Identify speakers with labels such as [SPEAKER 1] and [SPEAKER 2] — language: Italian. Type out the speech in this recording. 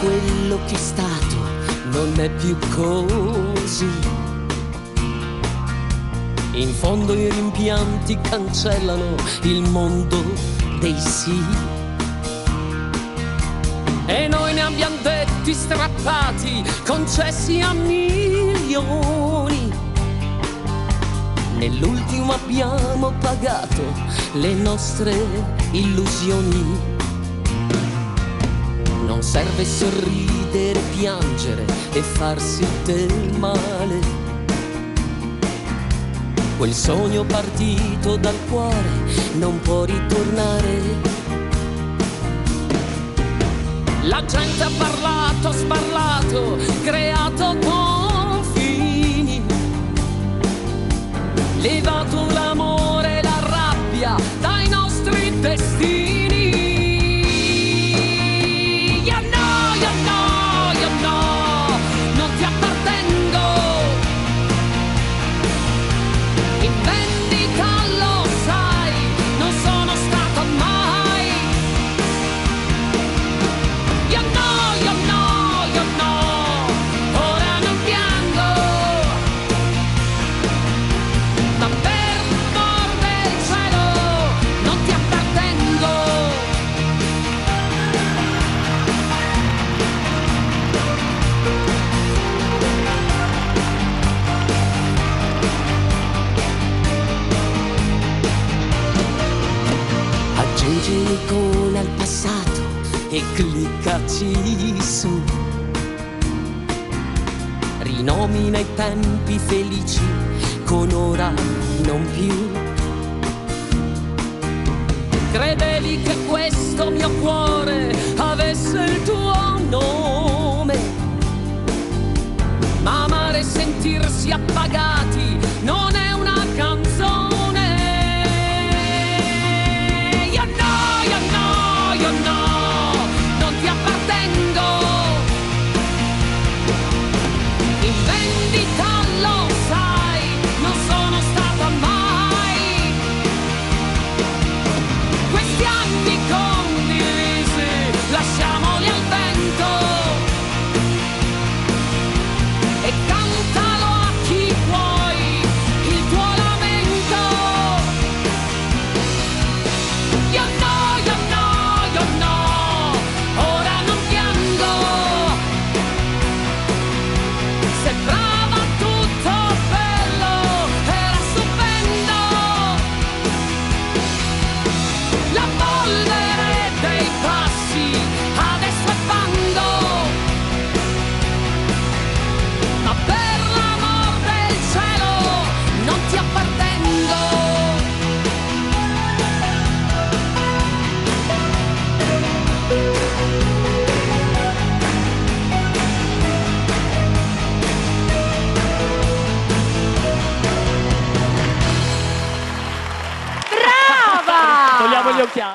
[SPEAKER 1] quello che è stato non è più così. In fondo i rimpianti cancellano il mondo dei sì. E noi ne abbiamo detti strappati, concessi a milioni. Nell'ultimo abbiamo pagato le nostre illusioni. Non serve sorridere, piangere e farsi del male. Quel sogno partito dal cuore non può ritornare. La gente ha parlato, sparlato, creato confini, levato l'amore e la rabbia dai nostri destini. Io no, io no, io no, non ti appartengo. In vendita lo sai, non sono stata mai. Io no, io no, io no, ora non piango. Ma per l'amor del cielo non ti appartengo. Aggiungi un'icona al passato e cliccaci su. Rinomina i tempi felici con ora non più. Credevi che questo mio cuore avesse il tuo nome, ma amare e sentirsi appagati non è una canzone. Io no, io no, io no, non ti appartengo. In vendita lo sai, non sono stata mai. Questi anni condivisi lasciamoli al vento e cantalo a chi puoi il tuo lamento. Io no, io no, io no, ora non piango. Sembrava tutto bello, era stupendo. La polvere dei passi adesso è fango. Ma per l'amor del cielo non ti appartengo.
[SPEAKER 2] Togliamo gli occhiali.